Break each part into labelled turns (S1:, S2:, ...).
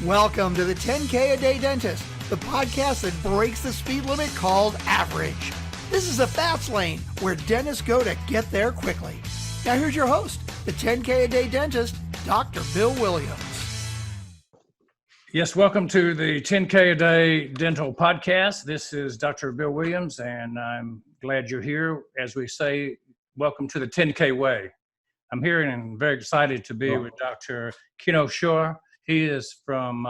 S1: Welcome to the 10K a Day Dentist, the podcast that breaks the speed limit called average. This is a fast lane where dentists go to get there quickly. Now here's your host, the 10K a Day Dentist, Dr. Bill Williams.
S2: Yes, welcome to the 10K a Day Dental Podcast. This is Dr. Bill Williams, and I'm glad you're here. As we say, welcome to the 10K way. I'm here and very excited to be with Dr. Kianor Shah. He is from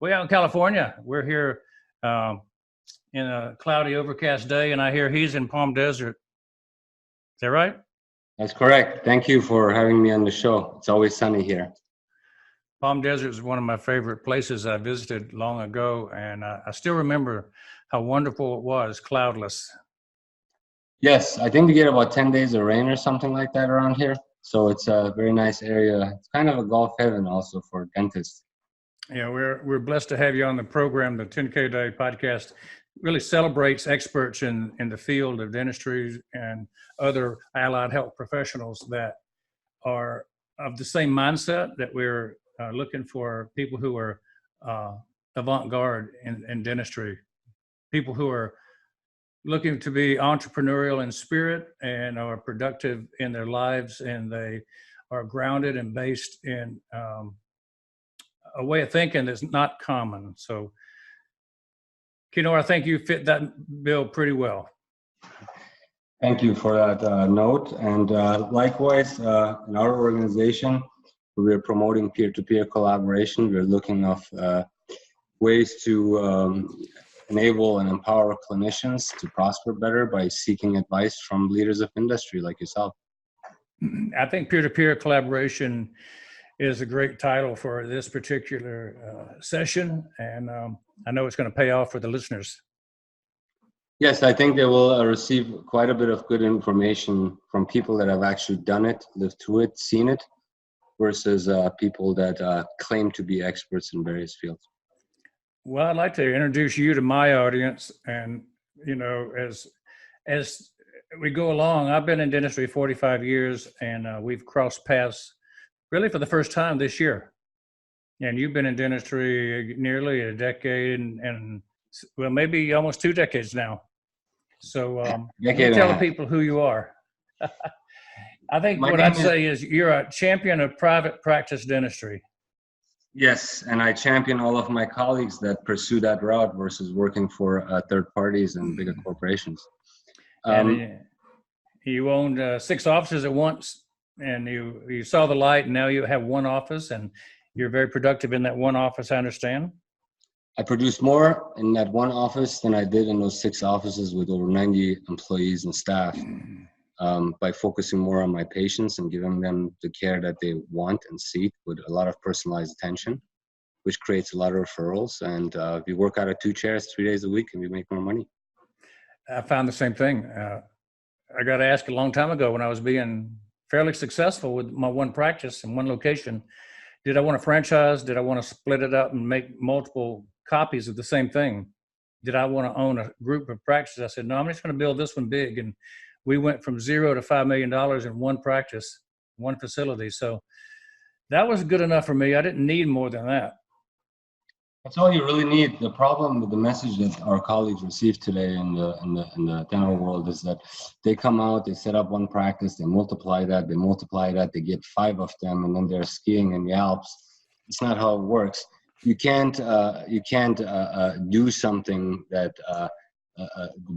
S2: way out in California. We're here in a cloudy, overcast day, and I hear he's in Palm Desert. Is that right?
S3: That's correct. Thank you for having me on the show. It's always sunny here.
S2: Palm Desert is one of my favorite places I visited long ago, and I still remember how wonderful it was, cloudless.
S3: Yes, I think we get about 10 days of rain or something like that around here. So it's a very nice area. It's kind of a golf heaven also for dentists.
S2: Yeah, we're blessed to have you on the program. The 10K a Day podcast really celebrates experts in the field of dentistry and other allied health professionals that are of the same mindset, that we're looking for people who are avant-garde in dentistry, people who are looking to be entrepreneurial in spirit and are productive in their lives, and they are grounded and based in a way of thinking that's not common. So, Kianor, I think you fit that bill pretty well.
S3: Thank you for that note. And likewise, in our organization, we're promoting peer-to-peer collaboration. We're looking at ways to enable and empower clinicians to prosper better by seeking advice from leaders of industry like yourself.
S2: I think peer-to-peer collaboration is a great title for this particular session, and I know it's going to pay off for the listeners.
S3: Yes, I think they will receive quite a bit of good information from people that have actually done it, lived through it, seen it, versus people that claim to be experts in various fields.
S2: Well, I'd like to introduce you to my audience, and as we go along, I've been in dentistry 45 years, and we've crossed paths really for the first time this year. And you've been in dentistry nearly a decade, and well, maybe almost 2 decades now. So tell the people who you are. I think what I'd say is you're a champion of private practice dentistry.
S3: Yes, and I champion all of my colleagues that pursue that route versus working for third parties and bigger corporations.
S2: And you owned 6 offices at once, and you saw the light, and now you have one office, and you're very productive in that one office, I understand.
S3: I produced more in that one office than I did in those 6 offices with over 90 employees and staff. By focusing more on my patients and giving them the care that they want and seek with a lot of personalized attention, which creates a lot of referrals. And we work out of 2 chairs 3 days a week, and we make more money.
S2: I found the same thing. I got asked a long time ago when I was being fairly successful with my one practice in one location, did I want to franchise? Did I want to split it up and make multiple copies of the same thing? Did I want to own a group of practices? I said, no, I'm just going to build this one big. And we went from $0 to $5 million in one practice, one facility. So that was good enough for me. I didn't need more than that.
S3: That's all you really need. The problem with the message that our colleagues receive today in the dental world is that they come out, they set up one practice, they multiply that, they get 5 of them, and then they're skiing in the Alps. It's not how it works. You can't do something that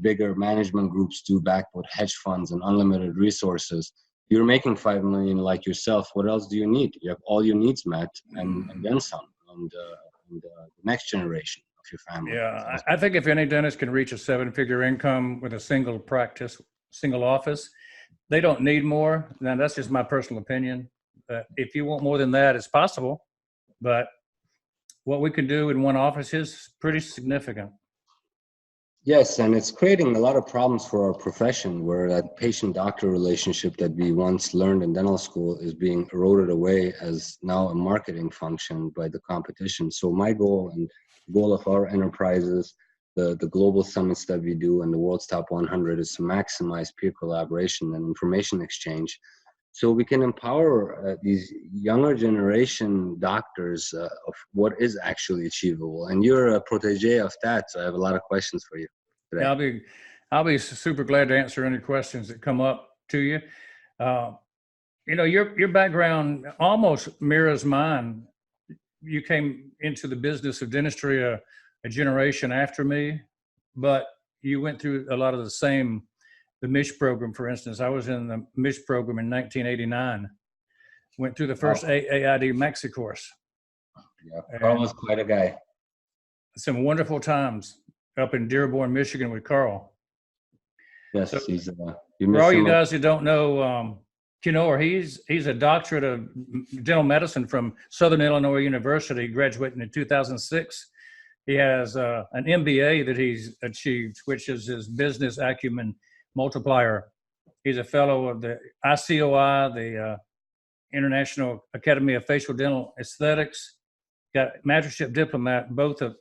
S3: bigger management groups do backed with hedge funds and unlimited resources. You're making $5 million like yourself. What else do you need? You have all your needs met and then some, and the next generation of your family.
S2: Yeah, I think if any dentist can reach a 7-figure income with a single practice, single office, they don't need more. Now, that's just my personal opinion. If you want more than that, it's possible. But what we can do in one office is pretty significant.
S3: Yes, and it's creating a lot of problems for our profession, where that patient-doctor relationship that we once learned in dental school is being eroded away as now a marketing function by the competition. So my goal and goal of our enterprises, the global summits that we do and the world's top 100, is to maximize peer collaboration and information exchange so we can empower these younger generation doctors of what is actually achievable. And you're a protege of that, so I have a lot of questions for you today.
S2: Yeah, I'll be super glad to answer any questions that come up to you. Your background almost mirrors mine. You came into the business of dentistry a generation after me, but you went through a lot of the MISH program, for instance. I was in the MISH program in 1989. Went through the first AAID Maxi course.
S3: Yeah, Carl was quite a guy.
S2: Some wonderful times up in Dearborn, Michigan with Carl.
S3: Yes,
S2: so,
S3: for
S2: all you guys who don't know, Kianor, he's a doctorate of dental medicine from Southern Illinois University, graduating in 2006. He has an MBA that he's achieved, which is his business acumen multiplier. He's a fellow of the ICOI, the International Academy of Facial Dental Aesthetics. Got mastership diplomat, both of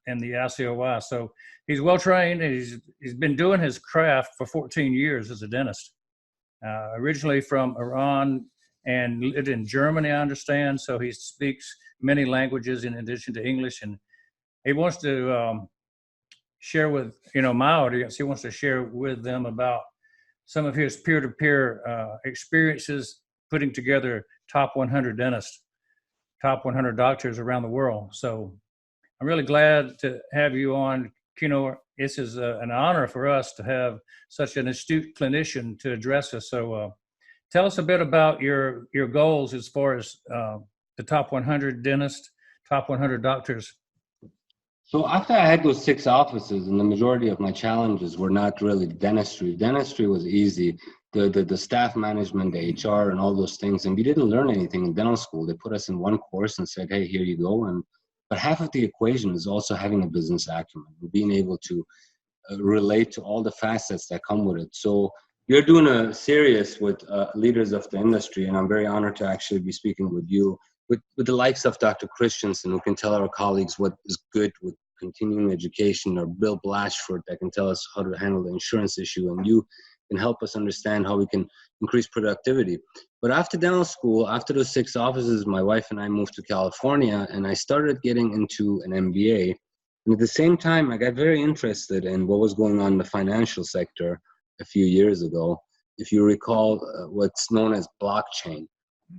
S2: and the ICOI. So he's well trained. He's been doing his craft for 14 years as a dentist. Originally from Iran and lived in Germany, I understand. So he speaks many languages in addition to English, and he wants to share with my audience. He wants to share with them about some of his peer-to-peer experiences putting together top 100 dentists, top 100 doctors around the world. So I'm really glad to have you on, Kianor. This is an honor for us to have such an astute clinician to address us. So tell us a bit about your goals as far as the top 100 dentists, top 100 doctors.
S3: So after I had those 6 offices, and the majority of my challenges were not really dentistry. Dentistry was easy. The staff management, the HR, and all those things. And we didn't learn anything in dental school. They put us in one course and said, hey, here you go. But half of the equation is also having a business acumen and being able to relate to all the facets that come with it. So you're doing a series with leaders of the industry, and I'm very honored to actually be speaking with you, with the likes of Dr. Christensen, who can tell our colleagues what is good with continuing education, or Bill Blatchford that can tell us how to handle the insurance issue, and you can help us understand how we can increase productivity. But after dental school, after those 6 offices, my wife and I moved to California, and I started getting into an MBA. And at the same time, I got very interested in what was going on in the financial sector a few years ago. If you recall, what's known as blockchain.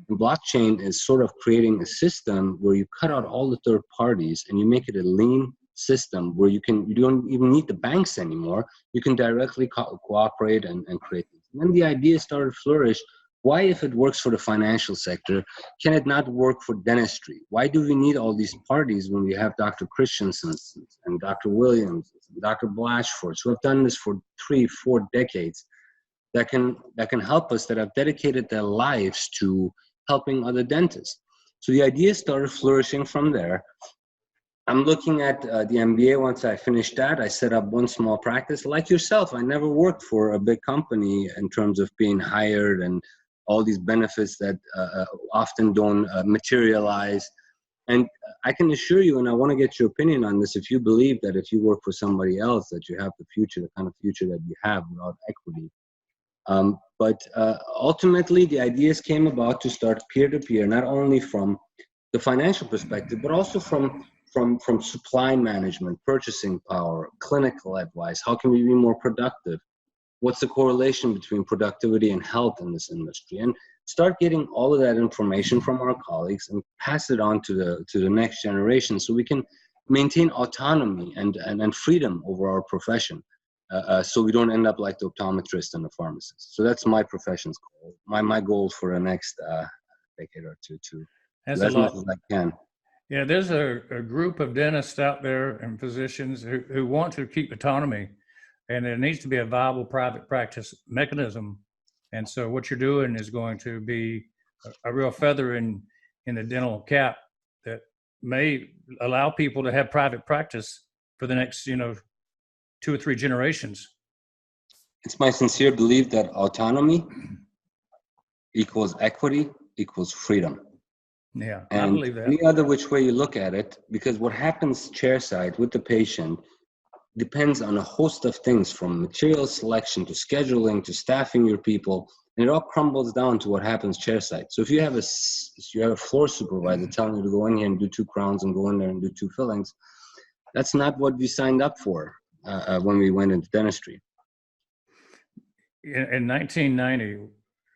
S3: And blockchain is sort of creating a system where you cut out all the third parties and you make it a lean system where you don't even need the banks anymore. You can directly cooperate and create things. And then the idea started to flourish. Why, if it works for the financial sector, can it not work for dentistry? Why do we need all these parties when we have Dr. Christensen and Dr. Williams, and Dr. Blatchford, who have done this for 3-4 decades, that can help us, that have dedicated their lives to helping other dentists? So the idea started flourishing from there. I'm looking at the MBA. Once I finished that, I set up one small practice. Like yourself, I never worked for a big company in terms of being hired and all these benefits that often don't materialize. And I can assure you, and I want to get your opinion on this, if you believe that if you work for somebody else, that you have the future, the kind of future that you have without equity. But ultimately, the ideas came about to start peer-to-peer, not only from the financial perspective, but also from supply management, purchasing power, clinical advice. How can we be more productive? What's the correlation between productivity and health in this industry? And start getting all of that information from our colleagues and pass it on to the next generation, so we can maintain autonomy and freedom over our profession. So we don't end up like the optometrist and the pharmacist. So that's my profession's goal. My goal for the next decade or two, to as much as I can.
S2: Yeah, there's a group of dentists out there and physicians who want to keep autonomy, and there needs to be a viable private practice mechanism. And so what you're doing is going to be a real feather in the dental cap that may allow people to have private practice for the next, 2 or 3 generations.
S3: It's my sincere belief that autonomy equals equity equals freedom.
S2: Yeah,
S3: and
S2: I believe that.
S3: Any other which way you look at it, because what happens chairside with the patient depends on a host of things, from material selection to scheduling to staffing your people. And it all crumbles down to what happens chairside. So if you have a floor supervisor telling you to go in here and do 2 crowns and go in there and do 2 fillings, that's not what we signed up for when we went into dentistry.
S2: In 1990,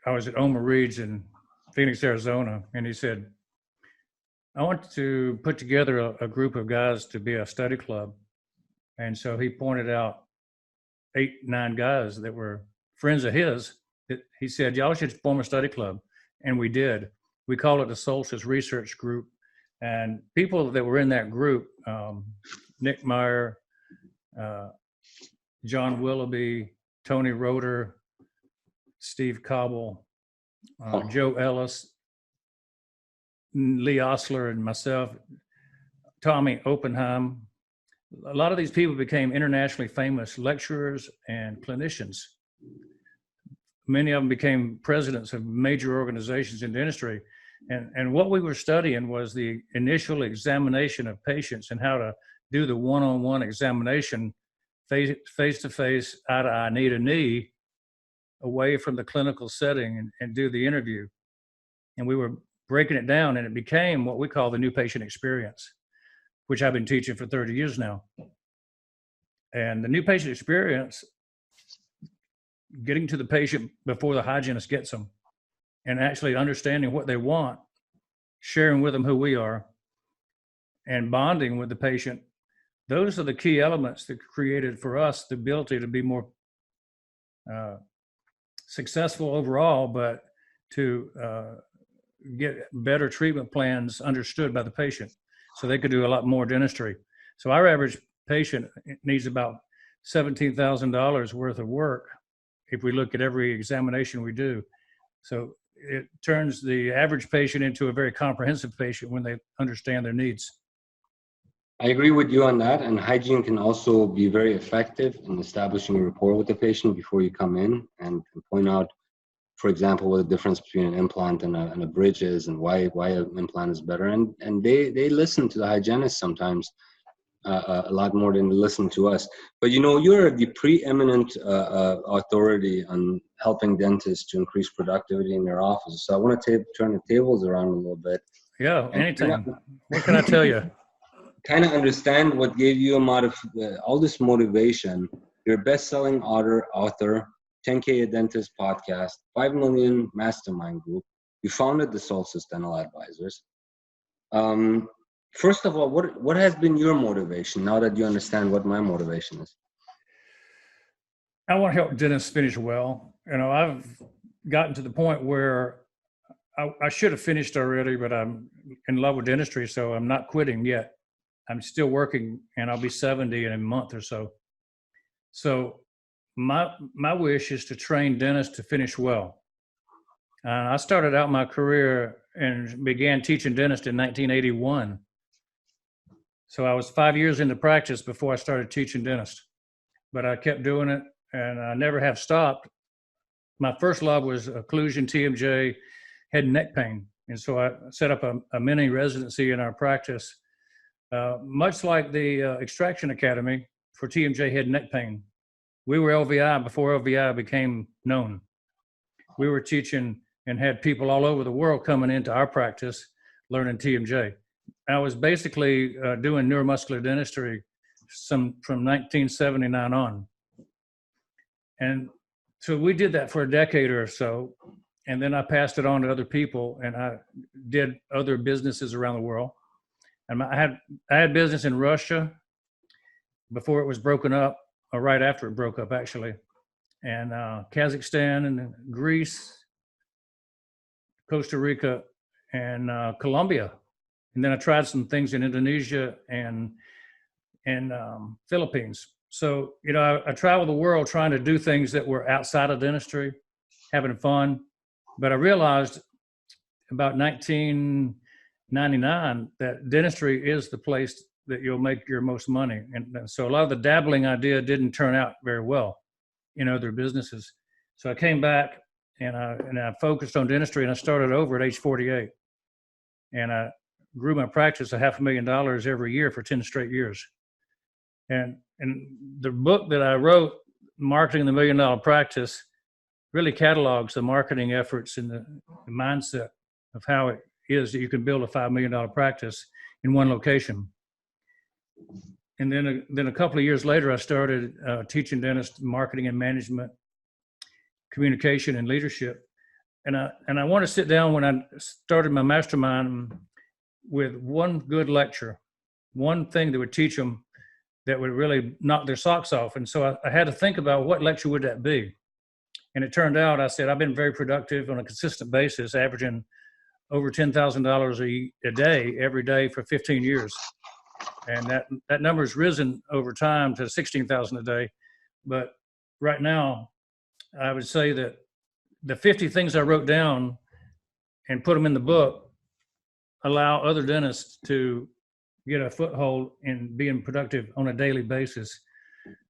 S2: I was at Omar Reed's in Phoenix, Arizona, and he said, I want to put together a group of guys to be a study club. And so he pointed out 8, 9 guys that were friends of his. He said, y'all should form a study club. And we did. We called it the Solstice Research Group. And people that were in that group, Nick Meyer, John Willoughby, Tony Roeder, Steve Cobble, Joe Ellis, Lee Osler, and myself, Tommy Oppenheim. A lot of these people became internationally famous lecturers and clinicians. Many of them became presidents of major organizations in dentistry. And what we were studying was the initial examination of patients and how to do the one-on-one examination, face-to-face, eye-to-eye, knee-to-knee, away from the clinical setting and do the interview. And we were breaking it down, and it became what we call the new patient experience, which I've been teaching for 30 years now. And the new patient experience, getting to the patient before the hygienist gets them and actually understanding what they want, sharing with them who we are, and bonding with the patient. Those are the key elements that created for us the ability to be more successful overall, but to get better treatment plans understood by the patient so they could do a lot more dentistry. So our average patient needs about $17,000 worth of work if we look at every examination we do. So it turns the average patient into a very comprehensive patient when they understand their needs.
S3: I agree with you on that. And hygiene can also be very effective in establishing a rapport with the patient before you come in and point out, for example, what the difference between an implant and a bridge is and why an implant is better. And they listen to the hygienist sometimes a lot more than they listen to us. But you know, you're the preeminent authority on helping dentists to increase productivity in their offices. So I want to turn the tables around a little bit.
S2: Yeah, anytime. What can I tell you?
S3: Kind of understand what gave you all this motivation. You're a best-selling author, 10K a Dentist podcast, 5 million mastermind group. You founded the Solstice Dental Advisors. First of all, what has been your motivation now that you understand what my motivation is?
S2: I want to help dentists finish well. You know, I've gotten to the point where I should have finished already, but I'm in love with dentistry, so I'm not quitting yet. I'm still working, and I'll be 70 in a month or so. So my wish is to train dentists to finish well. I started out my career and began teaching dentists in 1981. So I was 5 years into practice before I started teaching dentists. But I kept doing it, and I never have stopped. My first love was occlusion, TMJ, head and neck pain. And so I set up a mini residency in our practice, much like the Extraction Academy for TMJ head and neck pain. We were LVI before LVI became known. We were teaching and had people all over the world coming into our practice learning TMJ. I was basically doing neuromuscular dentistry from 1979 on. And so we did that for a decade or so. And then I passed it on to other people, and I did other businesses around the world. And I had business in Russia before it was broken up, or right after it broke up, actually, and Kazakhstan and Greece, Costa Rica, and Colombia. And then I tried some things in Indonesia and Philippines. So, you know, I traveled the world trying to do things that were outside of dentistry, having fun. But I realized about 1999 that dentistry is the place that you'll make your most money. And so a lot of the dabbling I did didn't turn out very well in other businesses. So I came back and I focused on dentistry, and I started over at age 48. And I grew my practice $500,000 every year for 10 straight years. And the book that I wrote, Marketing the $1 Million Practice, really catalogs the marketing efforts and the mindset of how it is that you can build a $5 million practice in one location. And then a couple of years later, I started teaching dentists marketing and management, communication and leadership. And I want to sit down when I started my mastermind with one good lecture, one thing that would teach them that would really knock their socks off. And so I had to think about what lecture would that be. And it turned out, I said, I've been very productive on a consistent basis, averaging over $10,000 a day, every day for 15 years. And that number has risen over time to 16,000 a day. But right now, I would say that the 50 things I wrote down and put them in the book allow other dentists to get a foothold in being productive on a daily basis.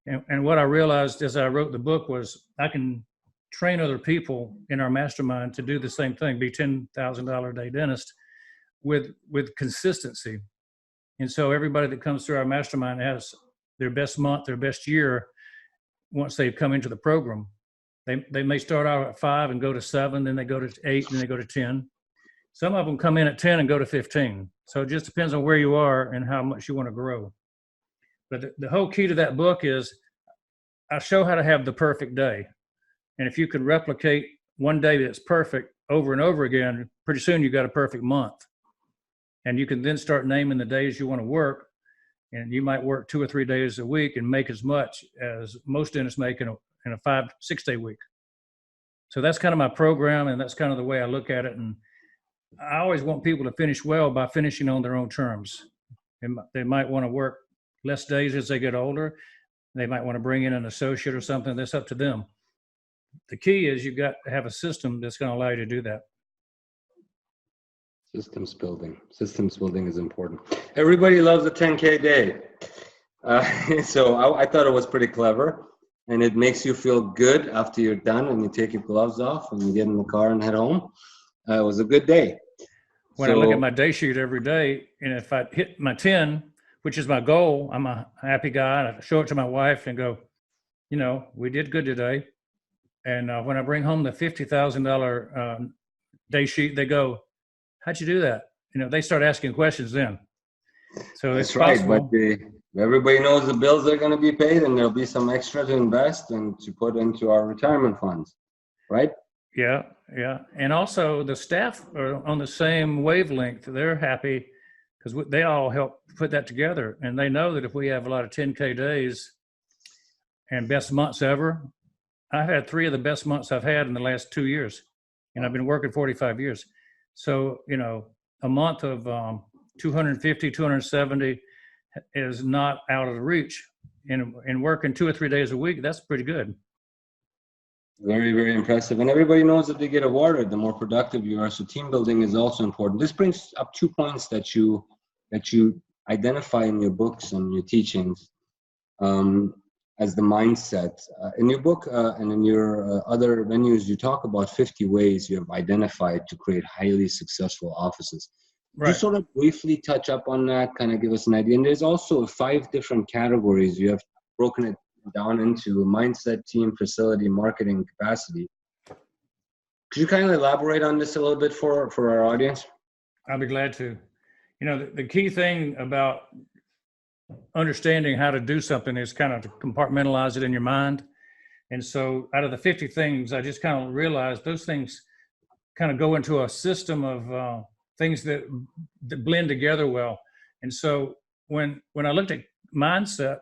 S2: And what I realized as I wrote the book was I can train other people in our mastermind to do the same thing, be $10,000 a day dentist with consistency. And so everybody that comes through our mastermind has their best month, their best year once they've come into the program. They may start out at 5 and go to 7, then they go to 8, then they go to 10. Some of them come in at 10 and go to 15. So it just depends on where you are and how much you want to grow. But the whole key to that book is I show how to have the perfect day. And if you can replicate one day that's perfect over and over again, pretty soon you got a perfect month. And you can then start naming the days you want to work. And you might work 2 or 3 days a week and make as much as most dentists make in a 5-6 day week. So that's kind of my program, and that's kind of the way I look at it. And I always want people to finish well by finishing on their own terms. They might want to work less days as they get older. They might want to bring in an associate or something. That's up to them. The key is you've got to have a system that's going to allow you to do that.
S3: Systems building is important. Everybody loves a 10K day. So I thought it was pretty clever, and it makes you feel good after you're done and you take your gloves off and you get in the car and head home. It was a good day.
S2: When I look at my day sheet every day, and if I hit my 10, which is my goal, I'm a happy guy. I show it to my wife and go, we did good today. And when I bring home the $50,000 day sheet, they go, how'd you do that? They start asking questions then. So
S3: that's
S2: it's
S3: right.
S2: possible.
S3: But everybody knows the bills are going to be paid, and there'll be some extra to invest and to put into our retirement funds, right?
S2: Yeah. And also the staff are on the same wavelength. They're happy because they all help put that together. And they know that if we have a lot of 10K days and best months ever, I've had 3 of the best months I've had in the last 2 years. And I've been working 45 years. So, a month of 250, 270 is not out of the reach. And working 2 or 3 days a week, that's pretty good.
S3: Very, very impressive. And everybody knows that they get awarded the more productive you are. So team building is also important. This brings up 2 points that you identify in your books and your teachings as the mindset. In your book and in your other venues, you talk about 50 ways you have identified to create highly successful offices.
S2: Right.
S3: Just sort of briefly touch up on that, kind of give us an idea. And there's also 5 different categories. You have broken it down into mindset, team, facility, marketing, capacity. Could you kind of elaborate on this a little bit for our audience?
S2: I'll be glad to. The key thing about understanding how to do something is kind of to compartmentalize it in your mind. And so out of the 50 things, I just kind of realized those things kind of go into a system of things that blend together well. And so when I looked at mindset,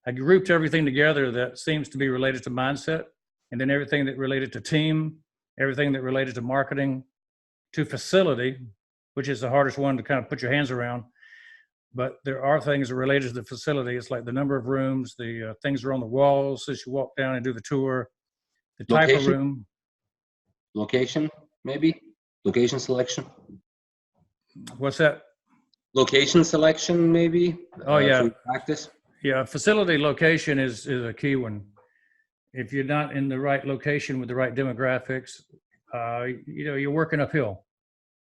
S2: I grouped everything together that seems to be related to mindset, and then everything that related to team, everything that related to marketing, to facility, which is the hardest one to kind of put your hands around. But there are things related to the facility. It's like the number of rooms, the things that are on the walls as you walk down and do the tour, the type of room.
S3: Location, maybe? Location selection?
S2: What's that?
S3: Location selection, maybe?
S2: Oh, yeah.
S3: For practice?
S2: Yeah, facility location is a key one. If you're not in the right location with the right demographics, you're working uphill.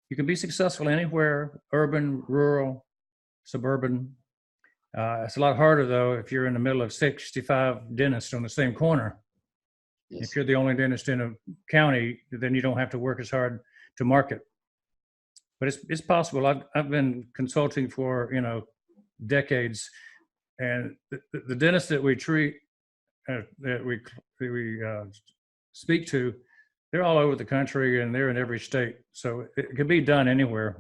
S2: You can be successful anywhere, urban, rural, suburban. It's a lot harder, though, if you're in the middle of 65 dentists on the same corner.
S3: Yes.
S2: If you're the only dentist in a county, then you don't have to work as hard to market. But it's possible. I've been consulting for decades, and the dentists that we treat, that we speak to, they're all over the country and they're in every state. So it can be done anywhere.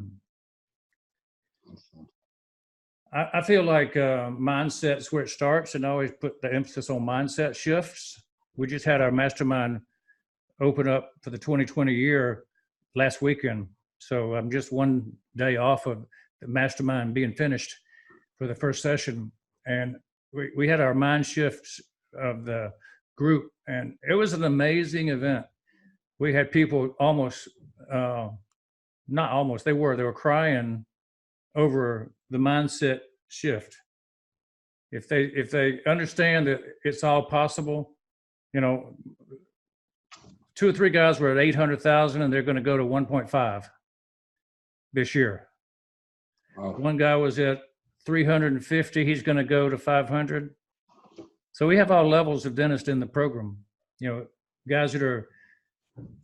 S2: I feel like mindset's where it starts, and I always put the emphasis on mindset shifts. We just had our mastermind open up for the 2020 year last weekend. So I'm just one day off of the mastermind being finished for the first session. And we had our mind shifts of the group, and it was an amazing event. We had people almost, not almost, they were crying over the mindset shift. If they understand that it's all possible, 2 or 3 guys were at 800,000 and they're going to go to 1.5 this year.
S3: Wow.
S2: One guy was at 350. He's going to go to 500. So we have all levels of dentists in the program. Guys that are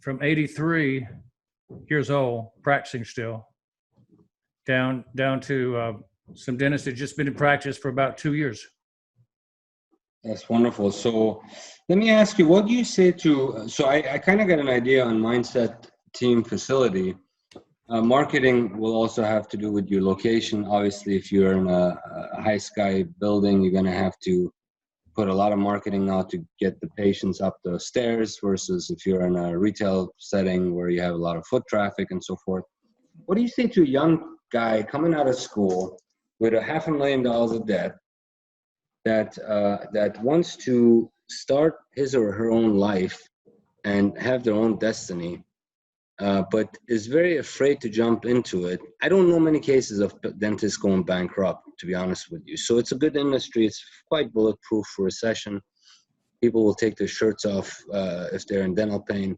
S2: from 83 years old, practicing still, down to some dentists that just been in practice for about 2 years.
S3: That's wonderful. So let me ask you, what do you say to, so I kind of got an idea on mindset team facility. Marketing will also have to do with your location. Obviously, if you're in a high sky building, you're going to have to put a lot of marketing out to get the patients up the stairs versus if you're in a retail setting where you have a lot of foot traffic and so forth. What do you say to a young guy coming out of school with $500,000 of debt that wants to start his or her own life and have their own destiny, but is very afraid to jump into it? I don't know many cases of dentists going bankrupt, to be honest with you. So it's a good industry. It's quite bulletproof for recession. People will take their shirts off if they're in dental pain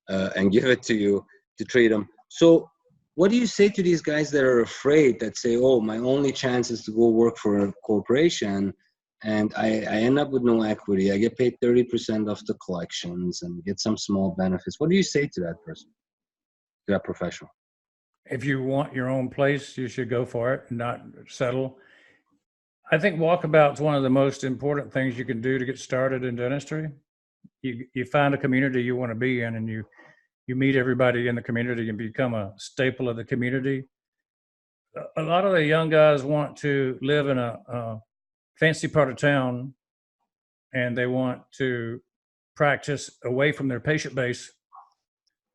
S3: and give it to you to treat them. So what do you say to these guys that are afraid, that say, oh, my only chance is to go work for a corporation and I end up with no equity. I get paid 30% of the collections and get some small benefits. What do you say to that person, to that professional?
S2: If you want your own place, you should go for it and not settle. I think walkabout is one of the most important things you can do to get started in dentistry. You find a community you want to be in, and you meet everybody in the community and become a staple of the community. A lot of the young guys want to live in a fancy part of town, and they want to practice away from their patient base,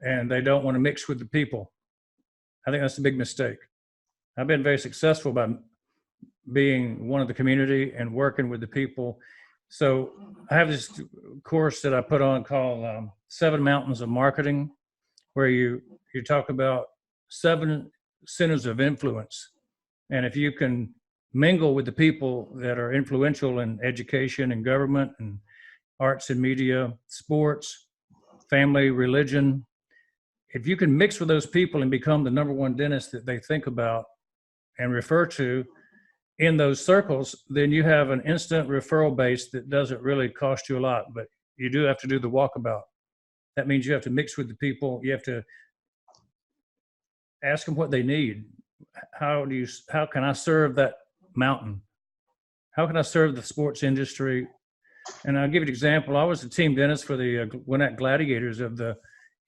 S2: and they don't want to mix with the people. I think that's a big mistake. I've been very successful by being one of the community and working with the people. So I have this course that I put on called 7 Mountains of Marketing, where you talk about 7 centers of influence. And if you can mingle with the people that are influential in education and government and arts and media, sports, family, religion, if you can mix with those people and become the number one dentist that they think about and refer to in those circles, then you have an instant referral base that doesn't really cost you a lot, but you do have to do the walkabout. That means you have to mix with the people. You have to ask them what they need. How can I serve that mountain? How can I serve the sports industry? And I'll give you an example. I was the team dentist for the Gwinnett Gladiators of the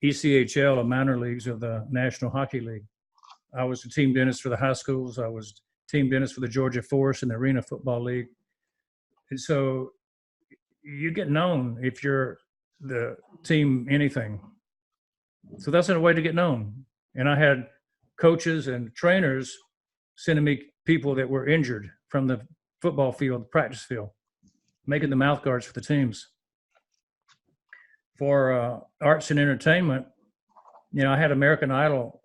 S2: ECHL, the minor leagues of the National Hockey League. I was the team dentist for the high schools. I was team dentist for the Georgia Force and the Arena Football League. And so you get known if you're the team anything. So that's a way to get known. And I had coaches and trainers sending me people that were injured from the football field, the practice field, making the mouth guards for the teams. For arts and entertainment, I had American Idol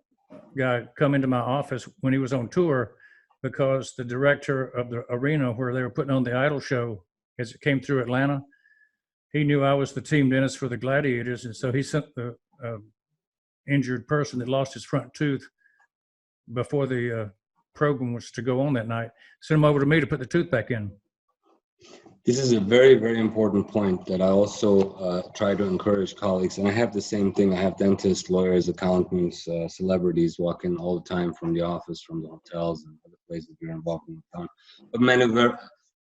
S2: guy come into my office when he was on tour, because the director of the arena where they were putting on the Idol show, as it came through Atlanta, he knew I was the team dentist for the Gladiators. And so he sent the injured person that lost his front tooth before the program was to go on that night, sent him over to me to put the tooth back in.
S3: This is a very, very important point that I also try to encourage colleagues. And I have the same thing. I have dentists, lawyers, accountants, celebrities walk in all the time from the office, from the hotels and other places we're involved in town. But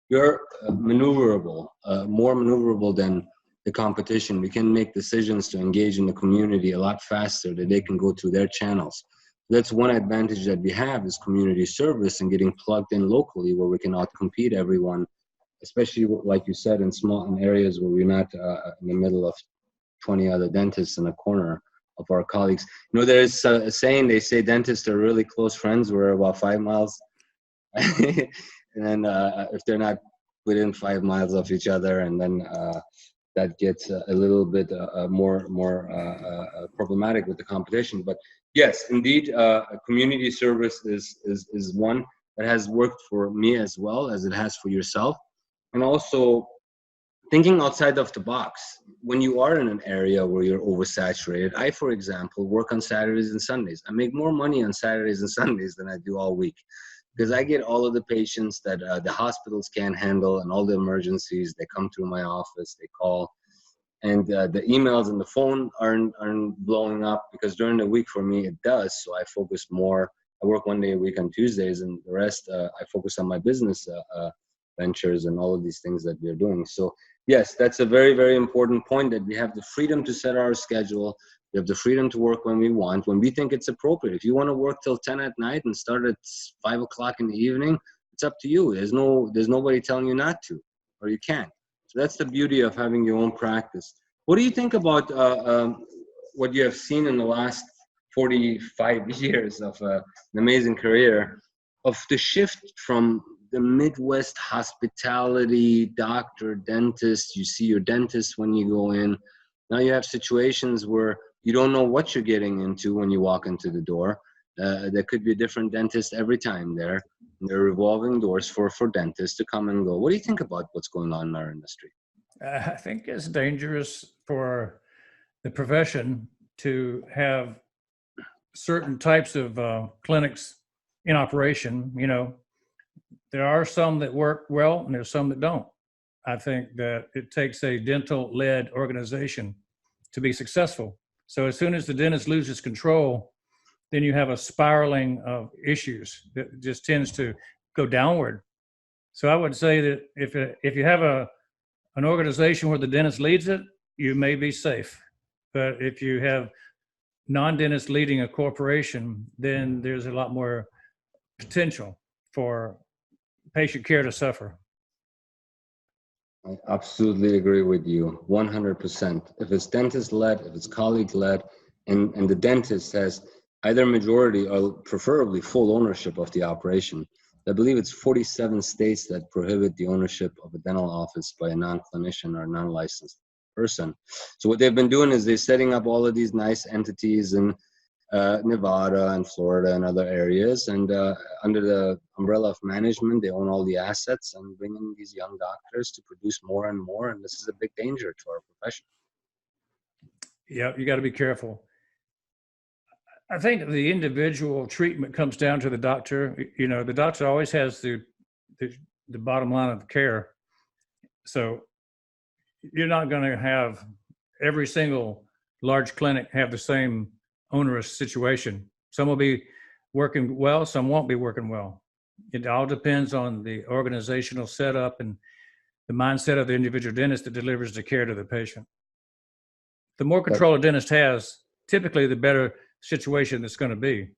S3: you're maneuverable, more maneuverable than the competition. We can make decisions to engage in the community a lot faster, that they can go through their channels. That's one advantage that we have, is community service and getting plugged in locally, where we can outcompete everyone, especially like you said, in areas where we're not in the middle of 20 other dentists in a corner of our colleagues. You know, there's a saying, they say dentists are really close friends. We're about 5 miles. And then if they're not within 5 miles of each other, and then that gets a little bit more problematic with the competition. But yes, indeed, community service is one that has worked for me as well as it has for yourself. And also thinking outside of the box. When you are in an area where you're oversaturated, I, for example, work on Saturdays and Sundays. I make more money on Saturdays and Sundays than I do all week, because I get all of the patients that the hospitals can't handle, and all the emergencies. They come through my office, they call, and the emails and the phone aren't blowing up, because during the week for me it does. So I focus more. I work 1 day a week on Tuesdays, and the rest I focus on my business ventures and all of these things that we're doing. So yes, that's a very, very important point, that we have the freedom to set our schedule. We have the freedom to work when we want, when we think it's appropriate. If you want to work till 10 at night and start at 5 o'clock in the evening, it's up to you. There's nobody telling you not to, or you can't. So that's the beauty of having your own practice. What do you think about what you have seen in the last 45 years of an amazing career, of the shift from the Midwest hospitality, doctor, dentist? You see your dentist when you go in. Now you have situations where you don't know what you're getting into when you walk into the door. There could be a different dentist every time there. There are revolving doors for dentists to come and go. What do you think about what's going on in our industry?
S2: I think it's dangerous for the profession to have certain types of clinics in operation. You know, there are some that work well and there's some that don't. I think that it takes a dental-led organization to be successful. So as soon as the dentist loses control, then you have a spiraling of issues that just tends to go downward. So I would say that if you have an organization where the dentist leads it, you may be safe. But if you have non-dentists leading a corporation, then there's a lot more potential for patient care to suffer.
S3: I absolutely agree with you, 100%. If it's dentist-led, if it's colleague-led, and the dentist has either majority or preferably full ownership of the operation. I believe it's 47 states that prohibit the ownership of a dental office by a non-clinician or non-licensed person. So what they've been doing is they're setting up all of these nice entities in Nevada and Florida and other areas, and under the umbrella of management, they own all the assets and bring in these young doctors to produce more and more, and this is a big danger to our profession.
S2: Yeah, you got to be careful. I think the individual treatment comes down to the doctor. You know, the doctor always has the bottom line of the care. So you're not going to have every single large clinic have the same onerous situation. Some will be working well, some won't be working well. It all depends on the organizational setup and the mindset of the individual dentist that delivers the care to the patient. The more control a dentist has, typically the better situation it's going to be.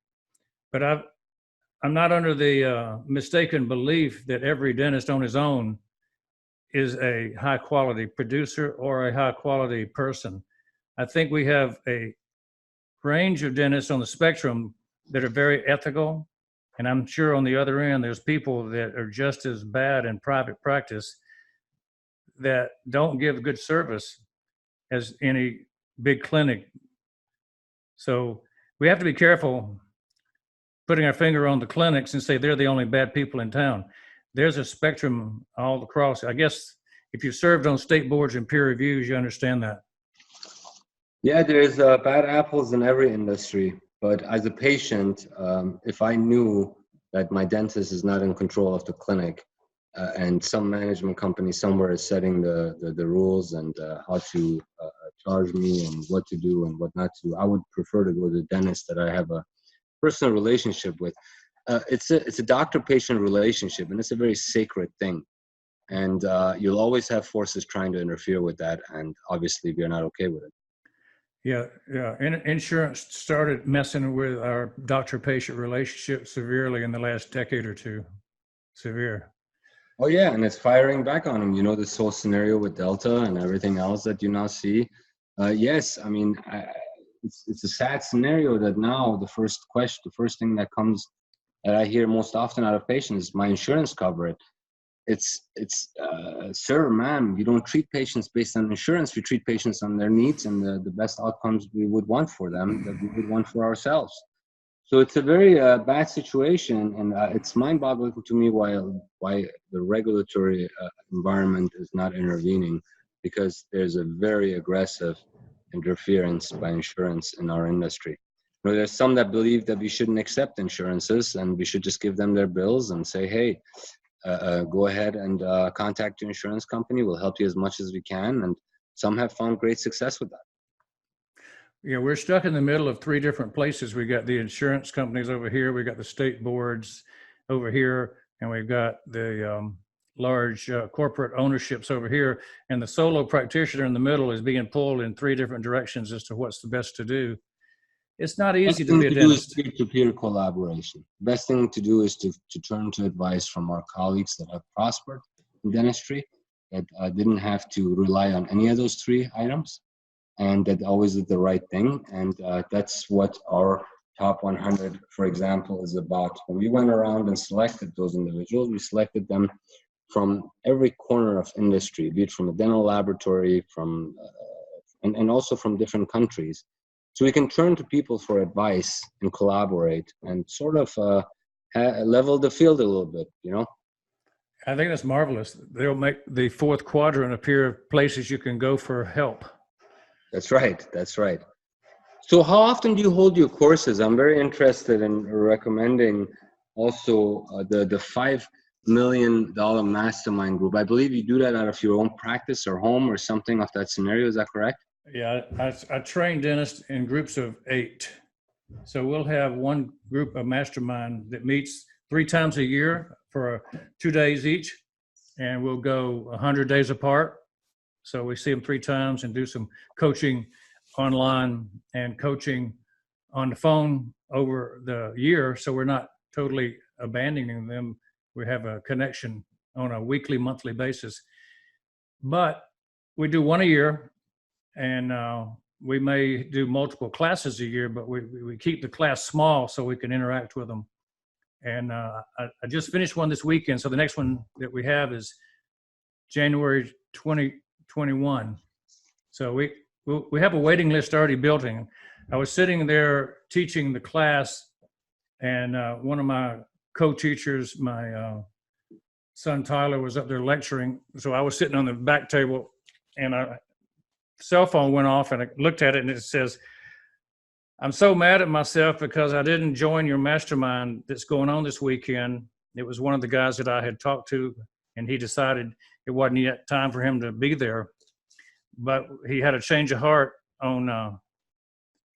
S2: But I'm not under the mistaken belief that every dentist on his own is a high quality producer or a high quality person. I think we have a range of dentists on the spectrum that are very ethical. And I'm sure on the other end, there's people that are just as bad in private practice that don't give good service as any big clinic. So we have to be careful putting our finger on the clinics and say they're the only bad people in town. There's a spectrum all across. I guess if you served on state boards and peer reviews, you understand that.
S3: Yeah, there's bad apples in every industry. But as a patient, if I knew that my dentist is not in control of the clinic, and some management company somewhere is setting the rules and how to charge me and what to do and what not to do. I would prefer to go to the dentist that I have a personal relationship with. It's a doctor-patient relationship, and it's a very sacred thing. And you'll always have forces trying to interfere with that, and obviously we're not okay with it.
S2: Yeah, yeah. Insurance started messing with our doctor-patient relationship severely in the last decade or two. Severe.
S3: Oh yeah, and it's firing back on them. You know, this whole scenario with Delta and everything else that you now see. Yes, I mean, it's a sad scenario that now the first thing that comes that I hear most often out of patients is my insurance cover it. It's sir, ma'am, you don't treat patients based on insurance. We treat patients on their needs and the best outcomes we would want for them, that we would want for ourselves. So it's a very bad situation, and it's mind-boggling to me why the regulatory environment is not intervening, because there's a very aggressive interference by insurance in our industry. You know, there's some that believe that we shouldn't accept insurances and we should just give them their bills and say, hey, go ahead and contact your insurance company. We'll help you as much as we can. And some have found great success with that.
S2: Yeah, we're stuck in the middle of three different places. We got the insurance companies over here, we got the state boards over here, and we've got the large corporate ownerships over here. And the solo practitioner in the middle is being pulled in three different directions as to what's the best to do. It's not easy to be a dentist.
S3: Peer-to-peer collaboration. Best thing to do is to turn to advice from our colleagues that have prospered in dentistry, that didn't have to rely on any of those three items, and that always did the right thing. And that's what our top 100, for example, is about. When we went around and selected those individuals, we selected them from every corner of industry, be it from a dental laboratory, from and also from different countries. So we can turn to people for advice and collaborate and sort of level the field a little bit, you know?
S2: I think that's marvelous. They'll make the fourth quadrant appear of places you can go for help.
S3: That's right. That's right. So how often do you hold your courses? I'm very interested in recommending also the $5 million mastermind group. I believe you do that out of your own practice or home or something of that scenario. Is that correct?
S2: Yeah, I train dentists in groups of 8. So we'll have one group of mastermind that meets 3 times a year for 2 days each, and we'll go 100 days apart. So we see them 3 times and do some coaching online and coaching on the phone over the year. So we're not totally abandoning them. We have a connection on a weekly, monthly basis. But we do one a year, and we may do multiple classes a year, but we keep the class small so we can interact with them. And I just finished one this weekend. So the next one that we have is January 2021. So we have a waiting list already built in. I was sitting there teaching the class, and one of my co-teachers, my son Tyler, was up there lecturing. So I was sitting on the back table, and a cell phone went off, and I looked at it, and it says, "I'm so mad at myself because I didn't join your mastermind that's going on this weekend." It was one of the guys that I had talked to, and he decided it wasn't yet time for him to be there. But he had a change of heart on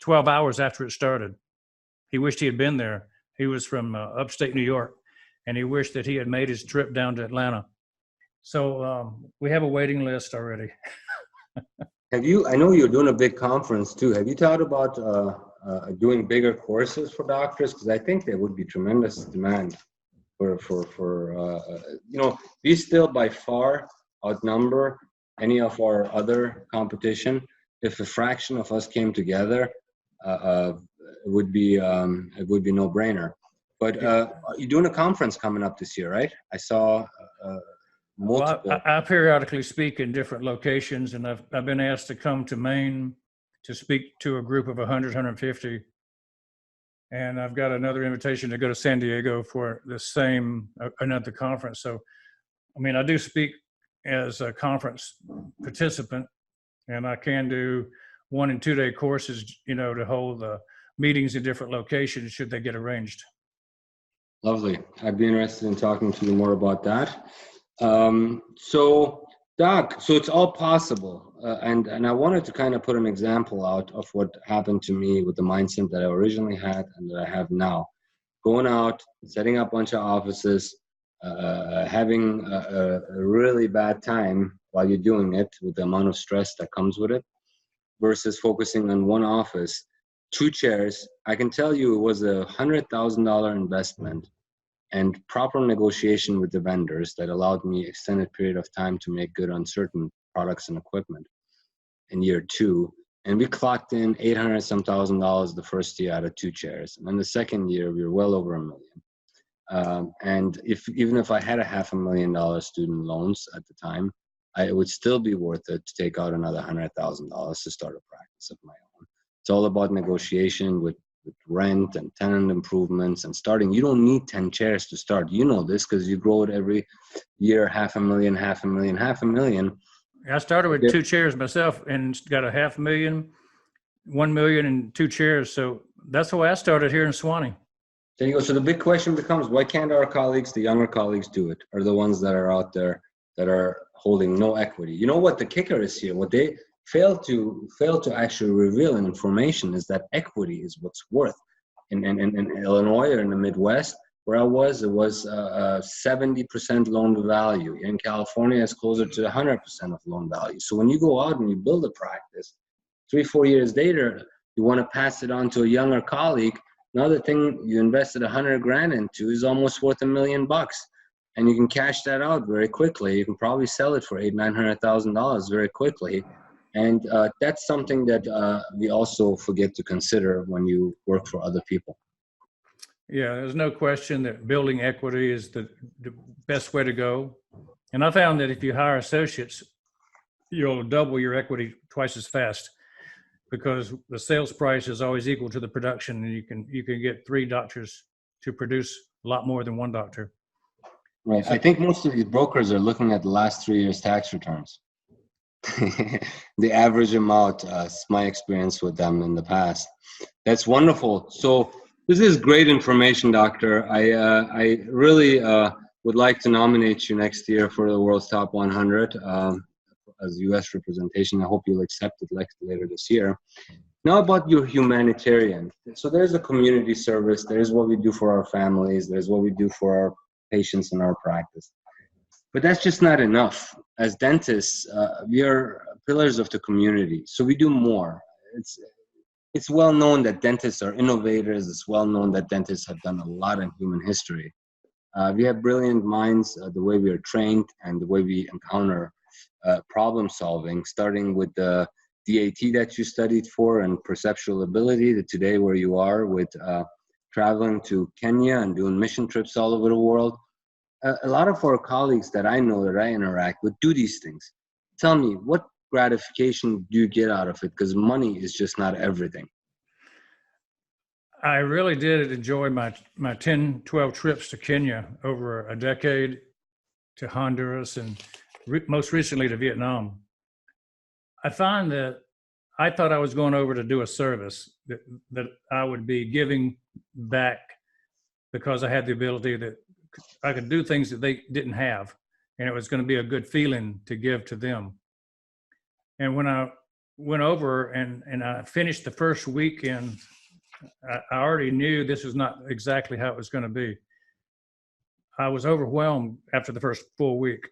S2: 12 hours after it started. He wished he had been there. He was from upstate New York, and he wished that he had made his trip down to Atlanta. So we have a waiting list already.
S3: I know you're doing a big conference too. Have you thought about doing bigger courses for doctors? Because I think there would be tremendous demand for we still by far outnumber any of our other competition. If a fraction of us came together, it would be a no-brainer. But you're doing a conference coming up this year, right? I saw multiple.
S2: Well, I periodically speak in different locations, and I've been asked to come to Maine to speak to a group of 100, 150. And I've got another invitation to go to San Diego for the same, another conference. So, I mean, I do speak as a conference participant, and I can do 1 and 2 day courses, to hold meetings in different locations should they get arranged.
S3: Lovely. I'd be interested in talking to you more about that. So, Doc, so it's all possible. And I wanted to kind of put an example out of what happened to me with the mindset that I originally had and that I have now. Going out, setting up a bunch of offices, having a really bad time while you're doing it with the amount of stress that comes with it, versus focusing on one office, 2 chairs. I can tell you it was $100,000 investment and proper negotiation with the vendors that allowed me extended period of time to make good on certain products and equipment in year 2. And we clocked in 800 some thousand dollars the first year out of 2 chairs. And then the second year, we were well over $1 million. And even if I had a $500,000 student loans at the time, it would still be worth it to take out another $100,000 to start a practice of my own. It's all about negotiation with rent and tenant improvements and starting. You don't need 10 chairs to start. You know this because you grow it every year, $500,000, $500,000.
S2: I started with 2 chairs myself and got a $500,000, $1 million, and 2 chairs. So that's the way I started here in Suwanee.
S3: There you go. So the big question becomes, why can't our colleagues, the younger colleagues, do it? Are the ones that are out there that are holding no equity? You know what the kicker is here? What they fail to actually reveal in information is that equity is what's worth. In Illinois or in the Midwest, where I was, it was 70% loan to value. In California, it's closer to 100% of loan value. So when you go out and you build a practice, 3-4 years later, you want to pass it on to a younger colleague. Another thing you invested $100,000 into is almost worth $1 million, and you can cash that out very quickly. You can probably sell it for $800,000-$900,000 very quickly. And that's something that we also forget to consider when you work for other people.
S2: Yeah, there's no question that building equity is the best way to go. And I found that if you hire associates, you'll double your equity twice as fast because the sales price is always equal to the production, and you can get 3 doctors to produce a lot more than 1 doctor.
S3: Right. So, I think most of these brokers are looking at the last 3 years' tax returns. The average amount, my experience with them in the past. That's wonderful. So this is great information, Doctor. I really would like to nominate you next year for the World's Top 100 as U.S. representation. I hope you'll accept it later this year. Now about your humanitarian. So there's a community service. There's what we do for our families. There's what we do for our patients in our practice. But that's just not enough. As dentists, we are pillars of the community. So we do more. It's well known that dentists are innovators. It's well known that dentists have done a lot in human history. We have brilliant minds, the way we are trained and the way we encounter problem solving, starting with the DAT that you studied for and perceptual ability to today where you are with traveling to Kenya and doing mission trips all over the world. A lot of our colleagues that I know that I interact with do these things. Tell me, what gratification do you get out of it? Because money is just not everything.
S2: I really did enjoy my 10, 12 trips to Kenya over a decade, to Honduras, and most recently to Vietnam. I find that I thought I was going over to do a service, that I would be giving back because I had the ability that I could do things that they didn't have, and it was going to be a good feeling to give to them. And when I went over and I finished the first weekend, I already knew this was not exactly how it was going to be. I was overwhelmed after the first full week.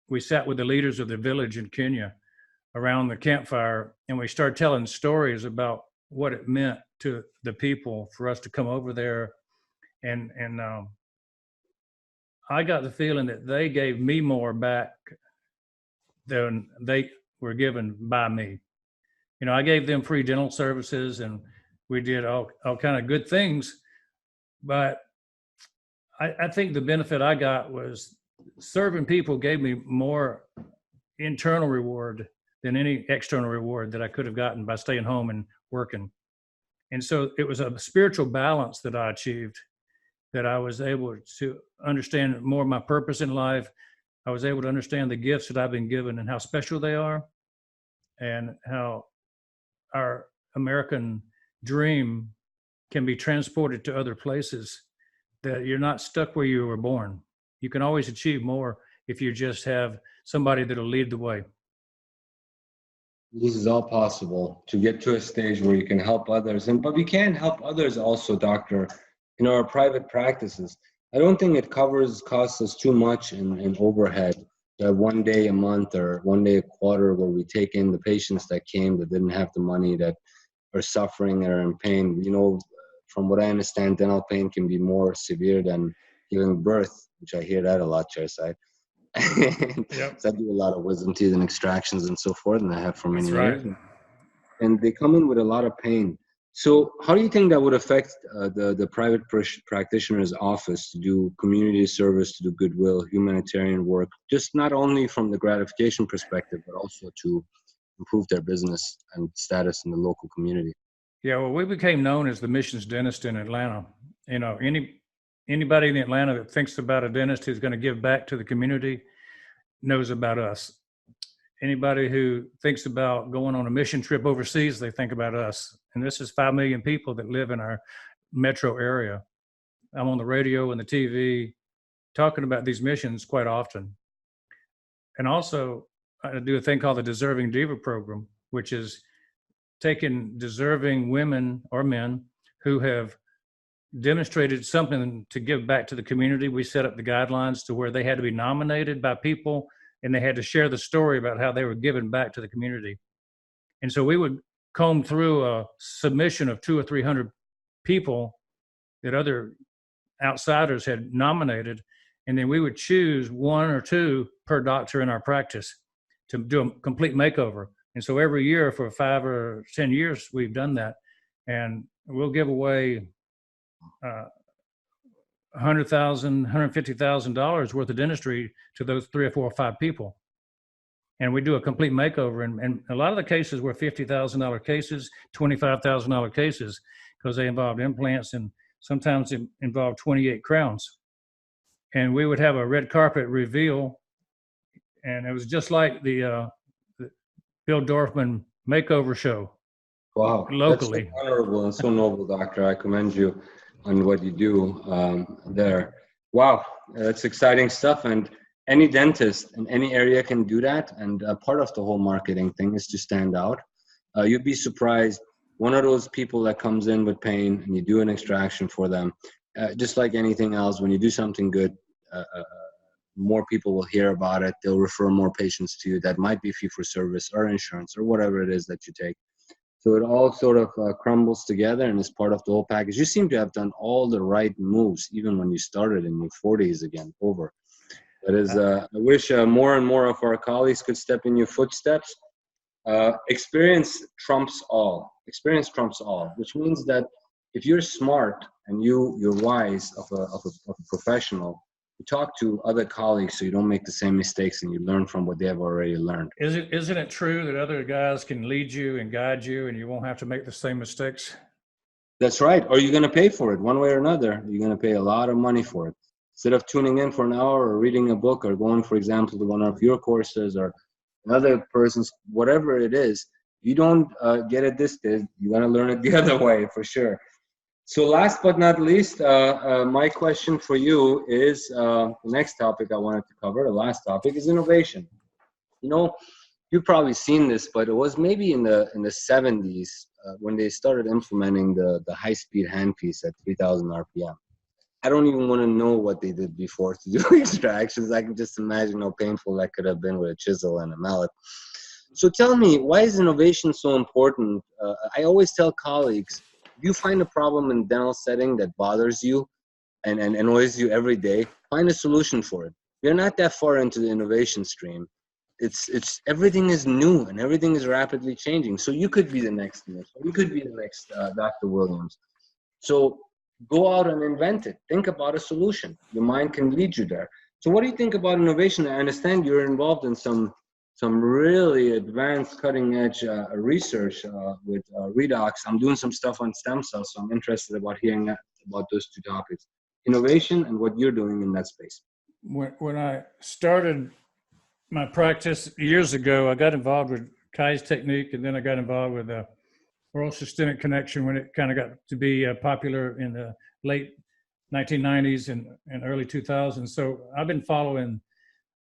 S2: We sat with the leaders of the village in Kenya around the campfire, and we started telling stories about what it meant to the people for us to come over there. And I got the feeling that they gave me more back than they were given by me. You know, I gave them free dental services and we did all kind of good things, but I think the benefit I got was serving people gave me more internal reward than any external reward that I could have gotten by staying home and working. And so it was a spiritual balance that I achieved, that I was able to understand more of my purpose in life. I was able to understand the gifts that I've been given and how special they are, and how our American dream can be transported to other places, that you're not stuck where you were born. You can always achieve more if you just have somebody that'll lead the way.
S3: This is all possible to get to a stage where you can help others. But we can help others also, doctor, in our private practices. I don't think it costs us too much in overhead. One day a month or one day a quarter where we take in the patients that came that didn't have the money, that are suffering or in pain. You know, from what I understand, dental pain can be more severe than giving birth, which I hear that a lot, chairside.
S2: Yep.
S3: So I do a lot of wisdom teeth and extractions and so forth, and I have for many
S2: That's right.
S3: years. And they come in with a lot of pain. So how do you think that would affect the private practitioner's office to do community service, to do goodwill, humanitarian work, just not only from the gratification perspective, but also to improve their business and status in the local community?
S2: Yeah, well, we became known as the missions dentist in Atlanta. You know, anybody in Atlanta that thinks about a dentist who's going to give back to the community knows about us. Anybody who thinks about going on a mission trip overseas, they think about us. And this is 5 million people that live in our metro area. I'm on the radio and the TV talking about these missions quite often. And also, I do a thing called the Deserving Diva Program, which is taking deserving women or men who have demonstrated something to give back to the community. We set up the guidelines to where they had to be nominated by people and they had to share the story about how they were giving back to the community. And so we would comb through a submission of 200 or 300 people that other outsiders had nominated, and then we would choose 1 or 2 per doctor in our practice to do a complete makeover. And so every year for 5 or 10 years, we've done that. And we'll give away $100,000, $150,000 worth of dentistry to those 3 or 4 or 5 people. And we do a complete makeover. And a lot of the cases were $50,000 cases, $25,000 cases, because they involved implants and sometimes it involved 28 crowns. And we would have a red carpet reveal. And it was just like the Bill Dorfman makeover show.
S3: Wow,
S2: locally.
S3: That's so honorable and so noble, doctor. I commend you on what you do there. Wow, that's exciting stuff. And any dentist in any area can do that. And part of the whole marketing thing is to stand out. You'd be surprised. One of those people that comes in with pain and you do an extraction for them, just like anything else, when you do something good, more people will hear about it. They'll refer more patients to you. That might be fee for service or insurance or whatever it is that you take. So it all sort of crumbles together and is part of the whole package. You seem to have done all the right moves, even when you started in your 40s again, over. That is, I wish more and more of our colleagues could step in your footsteps. Experience trumps all. Experience trumps all, which means that if you're smart and you're wise of a professional, you talk to other colleagues so you don't make the same mistakes and you learn from what they have already learned.
S2: Isn't it true that other guys can lead you and guide you and you won't have to make the same mistakes?
S3: That's right. Or you're going to pay for it one way or another. You're going to pay a lot of money for it. Instead of tuning in for an hour or reading a book or going, for example, to one of your courses or another person's, whatever it is, you don't get it this day. You're going to learn it the other way for sure. So last but not least, my question for you is the next topic I wanted to cover. The last topic is innovation. You know, you've probably seen this, but it was maybe in the 70s when they started implementing the high-speed handpiece at 3,000 RPM. I don't even want to know what they did before to do extractions. I can just imagine how painful that could have been with a chisel and a mallet. So tell me, why is innovation so important? I always tell colleagues, if you find a problem in dental setting that bothers you and annoys you every day, find a solution for it. You're not that far into the innovation stream. It's everything is new and everything is rapidly changing. So you could be the next Nick. You could be the next Dr. Williams. So go out and invent it. Think about a solution. Your mind can lead you there. So what do you think about innovation? I understand you're involved in some really advanced cutting edge research with Redox. I'm doing some stuff on stem cells, so I'm interested about hearing about those two topics. Innovation and what you're doing in that space.
S2: When I started my practice years ago, I got involved with Kai's technique, and then I got involved with oral systemic connection when it kind of got to be popular in the late 1990s and early 2000s. So I've been following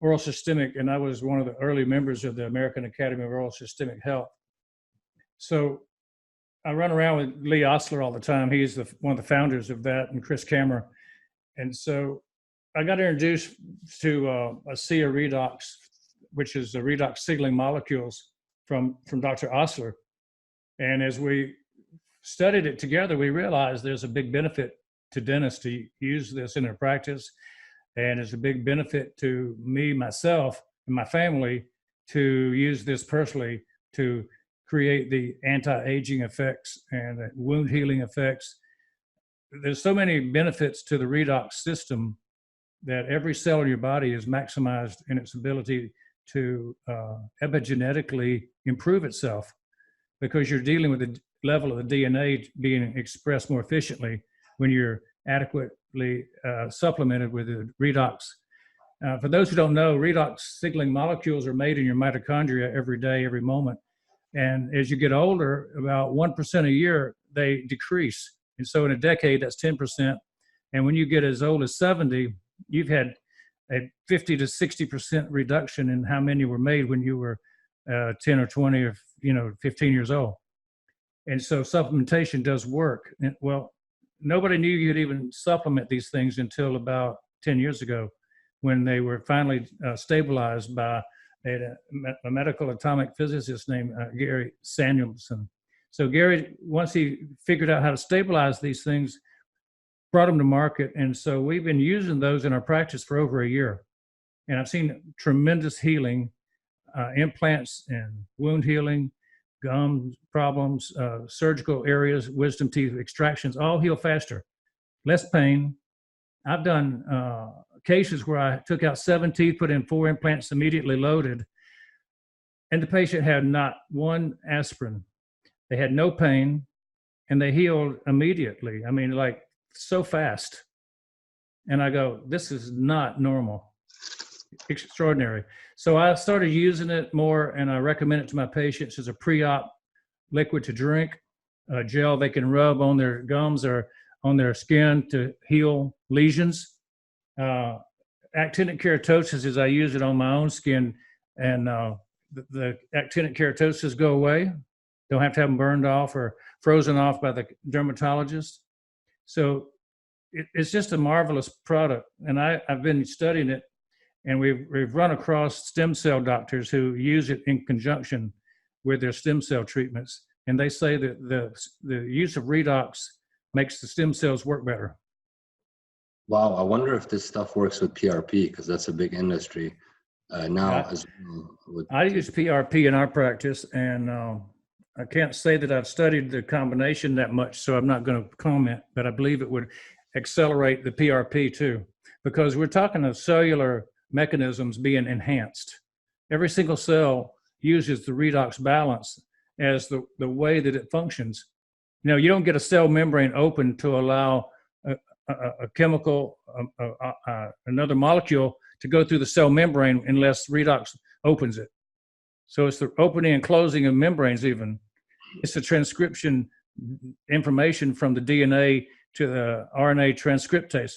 S2: oral systemic, and I was one of the early members of the American Academy of Oral Systemic Health. So I run around with Lee Osler all the time. He's one of the founders of that, and Chris Kammer. And so I got introduced to ASEA Redox, which is the redox signaling molecules from Dr. Osler. And as we studied it together, we realized there's a big benefit to dentists to use this in their practice. And it's a big benefit to me, myself, and my family to use this personally to create the anti-aging effects and the wound healing effects. There's so many benefits to the redox system that every cell in your body is maximized in its ability to epigenetically improve itself, because you're dealing with the level of the DNA being expressed more efficiently when you're adequately supplemented with the redox. For those who don't know, redox signaling molecules are made in your mitochondria every day, every moment. And as you get older, about 1% a year, they decrease. And so in a decade, that's 10%. And when you get as old as 70, you've had a 50 to 60% reduction in how many were made when you were 10 or 20 or 15 years old. And so supplementation does work. And, well, nobody knew you'd even supplement these things until about 10 years ago, when they were finally stabilized by a medical atomic physicist named Gary Samuelson. So Gary, once he figured out how to stabilize these things, brought them to market. And so we've been using those in our practice for over a year. And I've seen tremendous healing, implants and wound healing, gum problems, surgical areas, wisdom teeth extractions, all heal faster, less pain. I've done cases where I took out 7 teeth, put in 4 implants immediately loaded, and the patient had not one aspirin. They had no pain, and they healed immediately. I mean, like, so fast. And I go, this is not normal. Extraordinary. So I started using it more, and I recommend it to my patients as a pre-op liquid to drink, a gel they can rub on their gums or on their skin to heal lesions. Actinic keratosis is I use it on my own skin, and the actinic keratosis go away. Don't have to have them burned off or frozen off by the dermatologist. So it's just a marvelous product. And I've been studying it, and we've run across stem cell doctors who use it in conjunction with their stem cell treatments. And they say that the use of redox makes the stem cells work better.
S3: Wow, I wonder if this stuff works with PRP, because that's a big industry now as well.
S2: I use PRP in our practice, and I can't say that I've studied the combination that much, so I'm not going to comment, but I believe it would accelerate the PRP too, because we're talking of cellular mechanisms being enhanced. Every single cell uses the redox balance as the way that it functions. You know, you don't get a cell membrane open to allow a chemical, another molecule to go through the cell membrane unless redox opens it. So it's the opening and closing of membranes even. It's the transcription information from the DNA to the RNA transcriptase.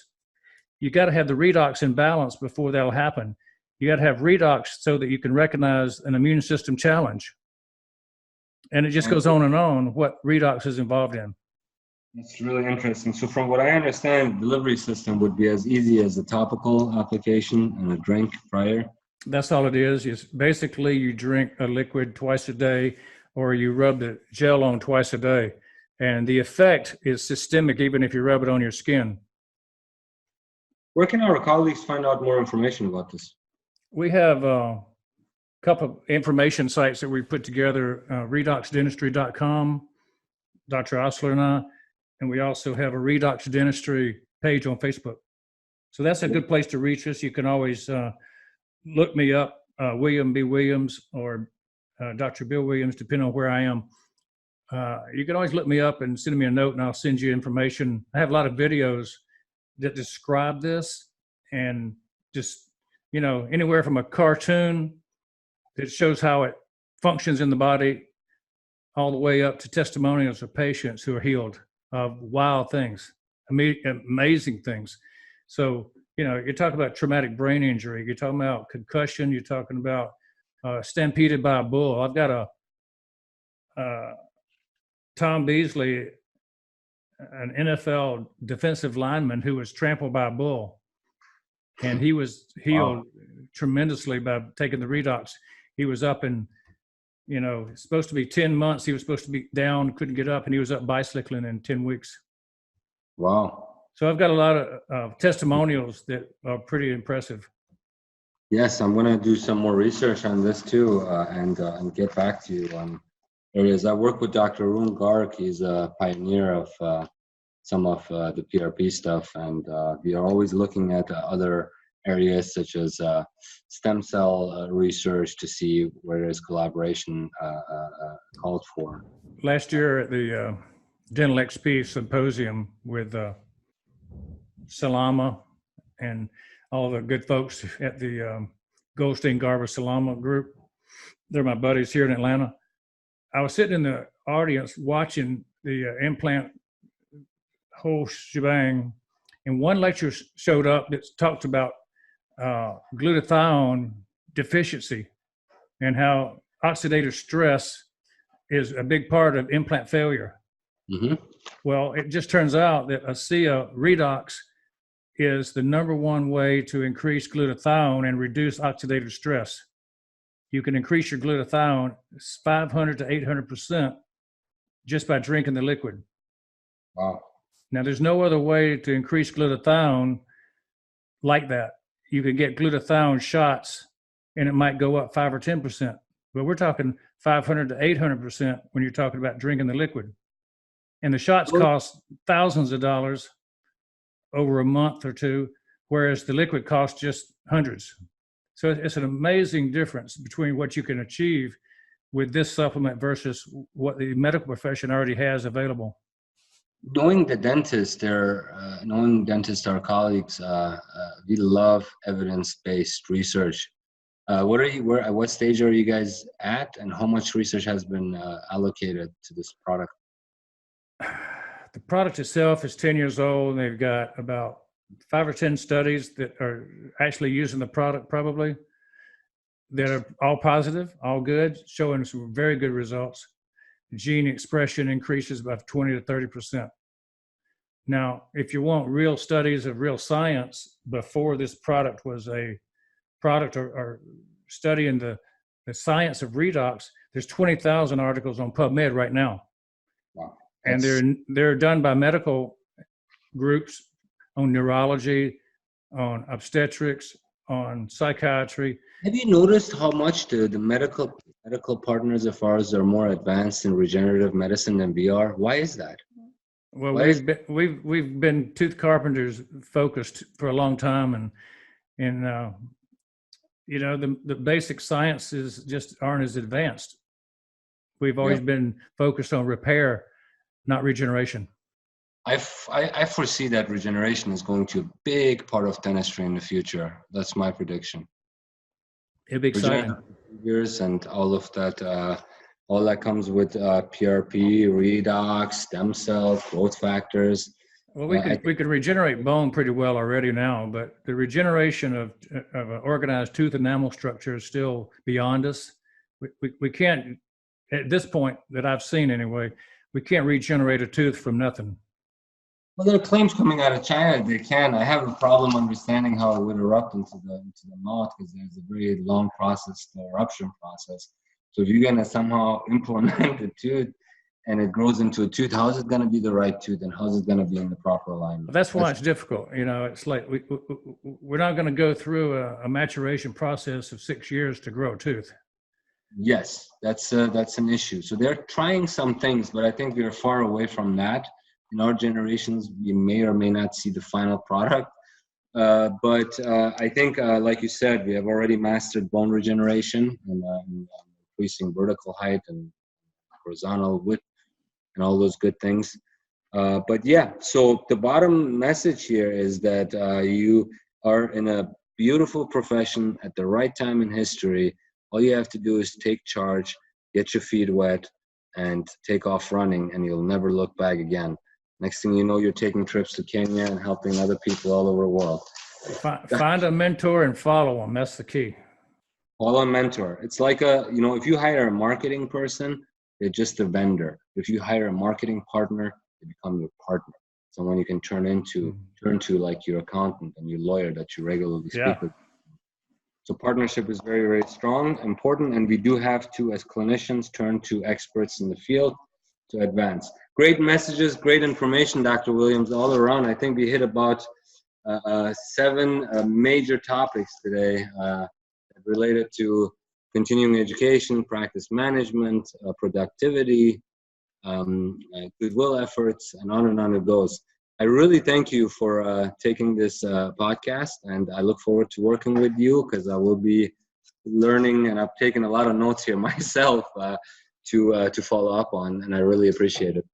S2: You got to have the redox in balance before that'll happen. You got to have redox so that you can recognize an immune system challenge. And it just goes on and on what redox is involved in.
S3: That's really interesting. So from what I understand, the delivery system would be as easy as a topical application and a drink prior.
S2: That's all it is. It's basically you drink a liquid twice a day, or you rub the gel on twice a day. And the effect is systemic, even if you rub it on your skin.
S3: Where can our colleagues find out more information about this?
S2: We have a couple of information sites that we put together, redoxdentistry.com, Dr. Osler and I, and we also have a Redox Dentistry page on Facebook. So that's a good place to reach us. You can always look me up, William B. Williams or Dr. Bill Williams, depending on where I am. You can always look me up and send me a note, and I'll send you information. I have a lot of videos that describe this, and just, you know, anywhere from a cartoon that shows how it functions in the body all the way up to testimonials of patients who are healed of wild things, amazing things. So you're talking about traumatic brain injury. You're talking about concussion. You're talking about stampeded by a bull. I've got Tom Beasley, an NFL defensive lineman who was trampled by a bull, and he was healed tremendously by taking the Redox. He was up in, supposed to be 10 months. He was supposed to be down, couldn't get up, and he was up bicycling in 10 weeks.
S3: Wow.
S2: So I've got a lot of testimonials that are pretty impressive.
S3: Yes, I'm going to do some more research on this too, and get back to you on areas. I work with Dr. Arun Garg. He's a pioneer of some of the PRP stuff, and we are always looking at other areas such as stem cell research to see where there's collaboration called for.
S2: Last year at the Dental XP Symposium with Salama and all the good folks at the Goldstein Garber Salama group, they're my buddies here in Atlanta. I was sitting in the audience watching the implant whole shebang, and one lecture showed up that talked about glutathione deficiency and how oxidative stress is a big part of implant failure.
S3: Mm-hmm.
S2: Well, it just turns out that ASEA Redox is the number one way to increase glutathione and reduce oxidative stress. You can increase your glutathione 500 to 800% just by drinking the liquid.
S3: Wow.
S2: Now, there's no other way to increase glutathione like that. You can get glutathione shots and it might go up 5 or 10%, but we're talking 500 to 800% when you're talking about drinking the liquid. And the shots cost thousands of dollars over a month or two, whereas the liquid costs just hundreds. So it's an amazing difference between what you can achieve with this supplement versus what the medical profession already has available.
S3: Knowing the dentist, knowing dentists, our colleagues, we love evidence-based research. What stage are you guys at, and how much research has been allocated to this product?
S2: The product itself is 10 years old, and they've got about 5 or 10 studies that are actually using the product probably that are all positive, all good, showing some very good results. Gene expression increases by 20 to 30%. Now, if you want real studies of real science, before this product was a product or studying the science of redox, there's 20,000 articles on PubMed right now.
S3: Wow.
S2: And they're done by medical groups on neurology, on obstetrics, on psychiatry.
S3: Have you noticed how much the medical partners of ours are more advanced in regenerative medicine than we are? Why is that?
S2: Well, we've been tooth carpenters focused for a long time, and the basic sciences just aren't as advanced. We've always been focused on repair, not regeneration.
S3: I foresee that regeneration is going to be a big part of dentistry in the future. That's my prediction.
S2: It'd be exciting.
S3: Years and all of that, all that comes with PRP, redox, stem cells, growth factors.
S2: Well, we could regenerate bone pretty well already now, but the regeneration of an organized tooth enamel structure is still beyond us. We can't, at this point that I've seen anyway, we can't regenerate a tooth from nothing.
S3: Well, there are claims coming out of China they can. I have a problem understanding how it would erupt into the mouth because there's a very long process, the eruption process. So if you're gonna somehow implement the tooth and it grows into a tooth, how is it gonna be the right tooth and how is it gonna be in the proper alignment?
S2: That's why it's difficult. It's like we're not gonna go through a maturation process of 6 years to grow a tooth.
S3: Yes, that's an issue. So they're trying some things, but I think we're far away from that. In our generations, we may or may not see the final product. But I think, like you said, we have already mastered bone regeneration and increasing vertical height and horizontal width and all those good things. But yeah, so the bottom message here is that you are in a beautiful profession at the right time in history. All you have to do is take charge, get your feet wet, and take off running, and you'll never look back again. Next thing you know, you're taking trips to Kenya and helping other people all over the world.
S2: Find a mentor and follow them. That's the key.
S3: Follow a mentor. It's like if you hire a marketing person, they're just a vendor. If you hire a marketing partner, they become your partner. Someone you can turn to like your accountant and your lawyer that you regularly speak with. So partnership is very, very strong, important, and we do have to, as clinicians, turn to experts in the field to advance. Great messages, great information, Dr. Williams, all around. I think we hit about 7 major topics today related to continuing education, practice management, productivity, goodwill efforts, and on it goes. I really thank you for taking this podcast, and I look forward to working with you because I will be learning, and I've taken a lot of notes here myself to follow up on, and I really appreciate it.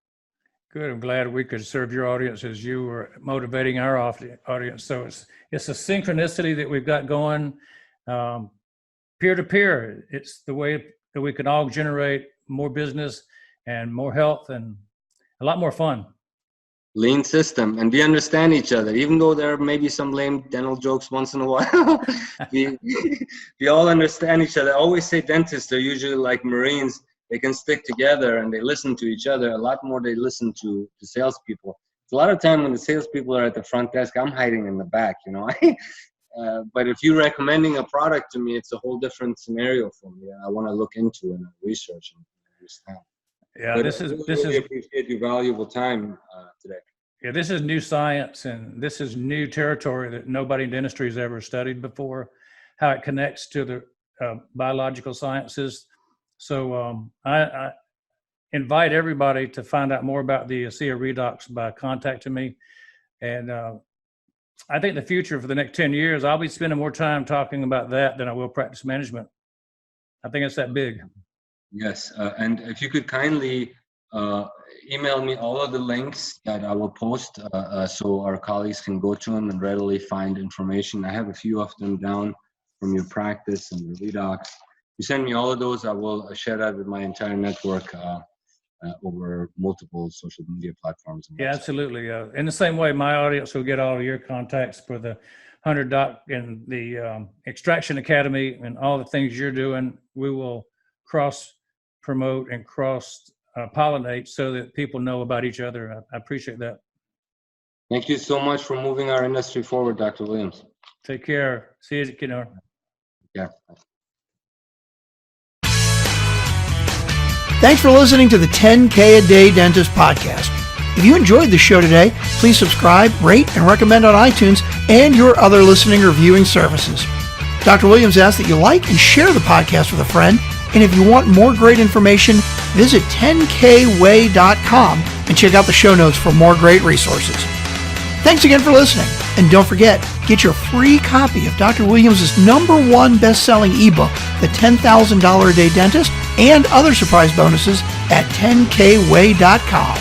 S2: Good. I'm glad we could serve your audience as you were motivating our audience. So it's a synchronicity that we've got going, peer to peer. It's the way that we can all generate more business and more health and a lot more fun.
S3: Lean system, and we understand each other, even though there may be some lame dental jokes once in a while. we all understand each other. I always say dentists are usually like Marines. They can stick together and they listen to each other a lot more. They listen to salespeople. It's a lot of time when the salespeople are at the front desk, I'm hiding in the back, But if you're recommending a product to me, it's a whole different scenario for me. I want to look into and research and understand.
S2: Yeah,
S3: but
S2: this
S3: is appreciate your valuable time today.
S2: Yeah, this is new science, and this is new territory that nobody in dentistry has ever studied before. How it connects to the biological sciences. So I invite everybody to find out more about the ASEA Redox by contacting me, and I think the future for the next 10 years, I'll be spending more time talking about that than I will practice management. I think it's that big.
S3: Yes, and if you could kindly email me all of the links that I will post so our colleagues can go to them and readily find information. I have a few of them down from your practice and your Redox. You send me all of those, I will share that with my entire network over multiple social media platforms.
S2: Yeah, absolutely. In the same way, my audience will get all of your contacts for the 100 Doc and the Extraction Academy and all the things you're doing. We will cross promote and cross pollinate so that people know about each other. I appreciate that.
S3: Thank you so much for moving our industry forward, Dr. Williams.
S2: Take care. See you, Kianor.
S3: Yeah.
S1: Thanks for listening to the 10K a Day Dentist podcast. If you enjoyed the show today, please subscribe, rate, and recommend on iTunes and your other listening or viewing services. Dr. Williams asks that you like and share the podcast with a friend. And if you want more great information, visit 10kway.com and check out the show notes for more great resources. Thanks again for listening. And don't forget, get your free copy of Dr. Williams' #1 best-selling ebook, The $10,000 a Day Dentist, and other surprise bonuses at 10kway.com.